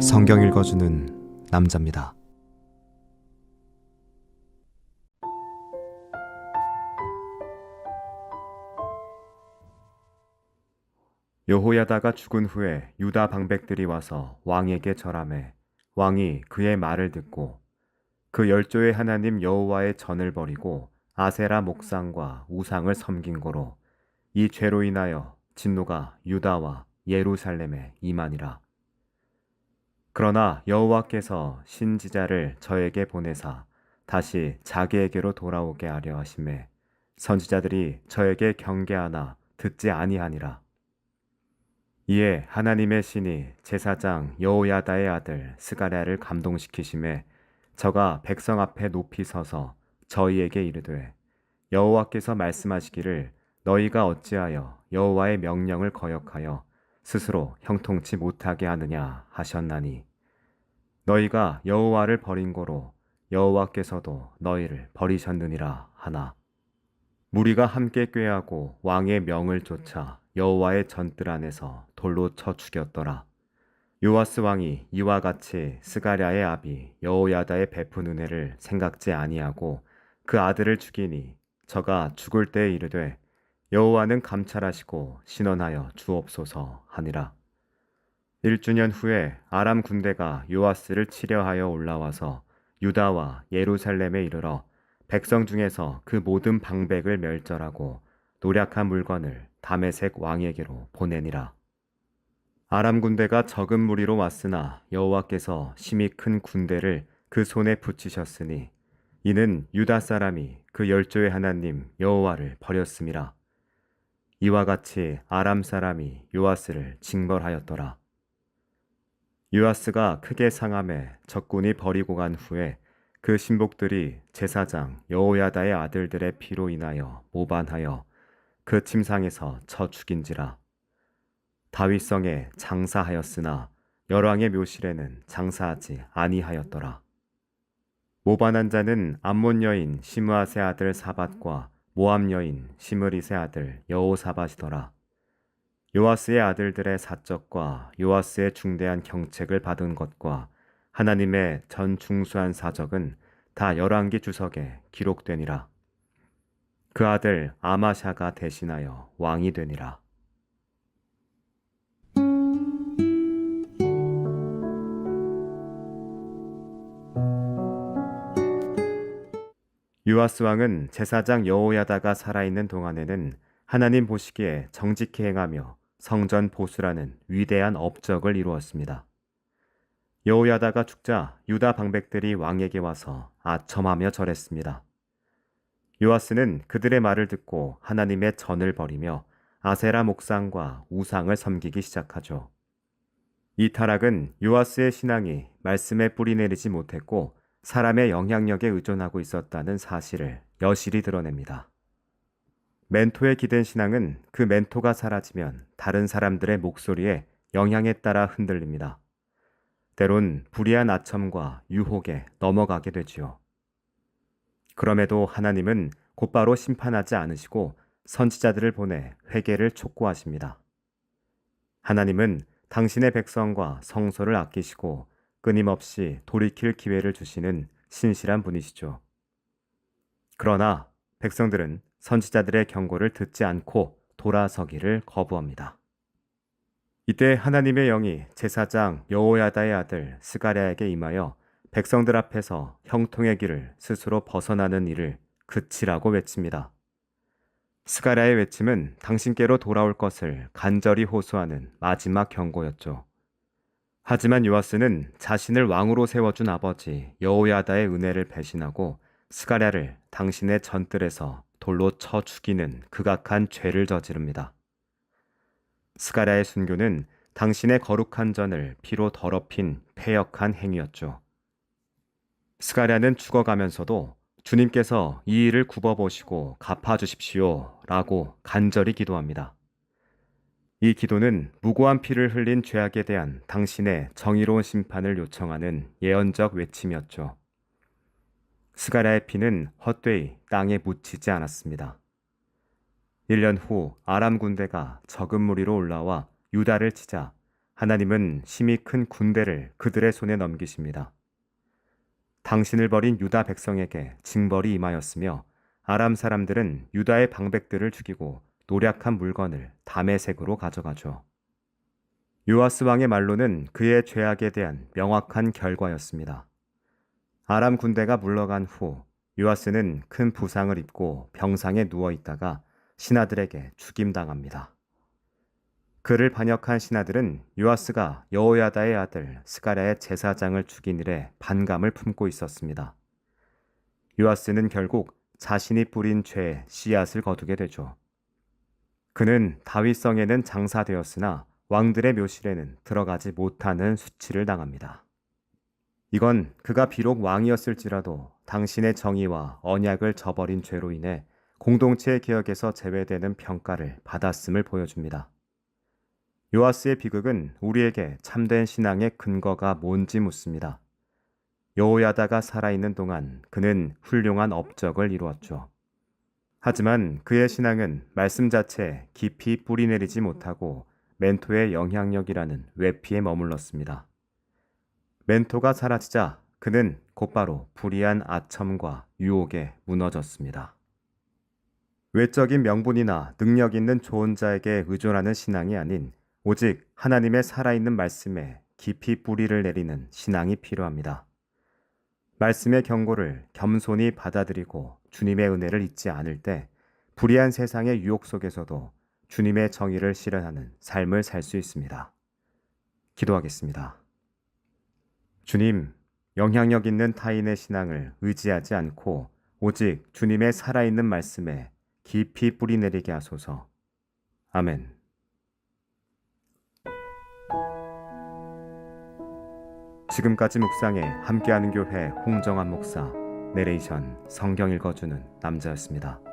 성경 읽어주는 남자입니다. 여호야다가 죽은 후에 유다 방백들이 와서 왕에게 절하매 왕이 그의 말을 듣고 그 열조의 하나님 여호와의 전을 버리고 아세라 목상과 우상을 섬긴 거로 이 죄로 인하여 진노가 유다와 예루살렘에 임하니라. 그러나 여호와께서 신지자를 저에게 보내사 다시 자기에게로 돌아오게 하려 하심에 선지자들이 저에게 경계하나 듣지 아니하니라. 이에 하나님의 신이 제사장 여호야다의 아들 스가랴를 감동시키심에 저가 백성 앞에 높이 서서 저희에게 이르되 여호와께서 말씀하시기를 너희가 어찌하여 여호와의 명령을 거역하여 스스로 형통치 못하게 하느냐 하셨나니 너희가 여호와를 버린 고로 여호와께서도 너희를 버리셨느니라 하나. 무리가 함께 꾀하고 왕의 명을 쫓아 여호와의 전뜰 안에서 돌로 쳐 죽였더라. 요아스 왕이 이와 같이 스가랴의 아비 여호야다의 베푼 은혜를 생각지 아니하고 그 아들을 죽이니 저가 죽을 때에 이르되 여호와는 감찰하시고 신원하여 주옵소서 하니라. 1주년 후에 아람 군대가 요아스를 치려 하여 올라와서 유다와 예루살렘에 이르러 백성 중에서 그 모든 방백을 멸절하고 노략한 물건을 다메섹 왕에게로 보내니라. 아람 군대가 적은 무리로 왔으나 여호와께서 심히 큰 군대를 그 손에 붙이셨으니 이는 유다 사람이 그 열조의 하나님 여호와를 버렸음이라. 이와 같이 아람 사람이 요아스를 징벌하였더라. 요아스가 크게 상함에 적군이 버리고 간 후에 그 신복들이 제사장 여호야다의 아들들의 피로 인하여 모반하여 그 침상에서 쳐 죽인지라. 다윗성에 장사하였으나 열왕의 묘실에는 장사하지 아니하였더라. 모반한 자는 암몬 여인 시므아세 아들 사밧과 모압 여인 시므릿의 아들 여호사밧이더라. 요아스의 아들들의 사적과 요아스의 중대한 경책을 받은 것과 하나님의 전 중수한 사적은 다 열왕기 주석에 기록되니라. 그 아들 아마샤가 대신하여 왕이 되니라. 요아스 왕은 제사장 여호야다가 살아있는 동안에는 하나님 보시기에 정직히 행하며 성전 보수라는 위대한 업적을 이루었습니다. 여호야다가 죽자 유다 방백들이 왕에게 와서 아첨하며 절했습니다. 요아스는 그들의 말을 듣고 하나님의 전을 버리며 아세라 목상과 우상을 섬기기 시작하죠. 이 타락은 요아스의 신앙이 말씀에 뿌리내리지 못했고 사람의 영향력에 의존하고 있었다는 사실을 여실히 드러냅니다. 멘토에 기댄 신앙은 그 멘토가 사라지면 다른 사람들의 목소리에 영향에 따라 흔들립니다. 때론 불의한 아첨과 유혹에 넘어가게 되지요. 그럼에도 하나님은 곧바로 심판하지 않으시고 선지자들을 보내 회개를 촉구하십니다. 하나님은 당신의 백성과 성소를 아끼시고 끊임없이 돌이킬 기회를 주시는 신실한 분이시죠. 그러나 백성들은 선지자들의 경고를 듣지 않고 돌아서기를 거부합니다. 이때 하나님의 영이 제사장 여호야다의 아들 스가랴에게 임하여 백성들 앞에서 형통의 길을 스스로 벗어나는 일을 그치라고 외칩니다. 스가랴의 외침은 당신께로 돌아올 것을 간절히 호소하는 마지막 경고였죠. 하지만 요아스는 자신을 왕으로 세워준 아버지 여호야다의 은혜를 배신하고 스가랴를 당신의 전뜰에서 돌로 쳐 죽이는 극악한 죄를 저지릅니다. 스가랴의 순교는 당신의 거룩한 전을 피로 더럽힌 패역한 행위였죠. 스가랴는 죽어가면서도 주님께서 이 일을 굽어보시고 갚아주십시오 라고 간절히 기도합니다. 이 기도는 무고한 피를 흘린 죄악에 대한 당신의 정의로운 심판을 요청하는 예언적 외침이었죠. 스가랴의 피는 헛되이 땅에 묻히지 않았습니다. 1년 후 아람 군대가 적은 무리로 올라와 유다를 치자 하나님은 심히 큰 군대를 그들의 손에 넘기십니다. 당신을 버린 유다 백성에게 징벌이 임하였으며 아람 사람들은 유다의 방백들을 죽이고 노략한 물건을 다메섹으로 가져가죠. 요아스 왕의 말로는 그의 죄악에 대한 명확한 결과였습니다. 아람 군대가 물러간 후 요아스는 큰 부상을 입고 병상에 누워 있다가 신하들에게 죽임당합니다. 그를 반역한 신하들은 요아스가 여호야다의 아들 스가랴의 제사장을 죽인 일에 반감을 품고 있었습니다. 요아스는 결국 자신이 뿌린 죄의 씨앗을 거두게 되죠. 그는 다윗성에는 장사되었으나 왕들의 묘실에는 들어가지 못하는 수치를 당합니다. 이건 그가 비록 왕이었을지라도 당신의 정의와 언약을 저버린 죄로 인해 공동체의 기억에서 제외되는 평가를 받았음을 보여줍니다. 요아스의 비극은 우리에게 참된 신앙의 근거가 뭔지 묻습니다. 여호야다가 살아있는 동안 그는 훌륭한 업적을 이루었죠. 하지만 그의 신앙은 말씀 자체에 깊이 뿌리내리지 못하고 멘토의 영향력이라는 외피에 머물렀습니다. 멘토가 사라지자 그는 곧바로 불의한 아첨과 유혹에 무너졌습니다. 외적인 명분이나 능력 있는 좋은 자에게 의존하는 신앙이 아닌 오직 하나님의 살아있는 말씀에 깊이 뿌리를 내리는 신앙이 필요합니다. 말씀의 경고를 겸손히 받아들이고 주님의 은혜를 잊지 않을 때 불의한 세상의 유혹 속에서도 주님의 정의를 실현하는 삶을 살 수 있습니다. 기도하겠습니다. 주님, 영향력 있는 타인의 신앙을 의지하지 않고 오직 주님의 살아있는 말씀에 깊이 뿌리내리게 하소서. 아멘. 지금까지 묵상에 함께하는 교회 홍정한 목사, 내레이션 성경 읽어주는 남자였습니다.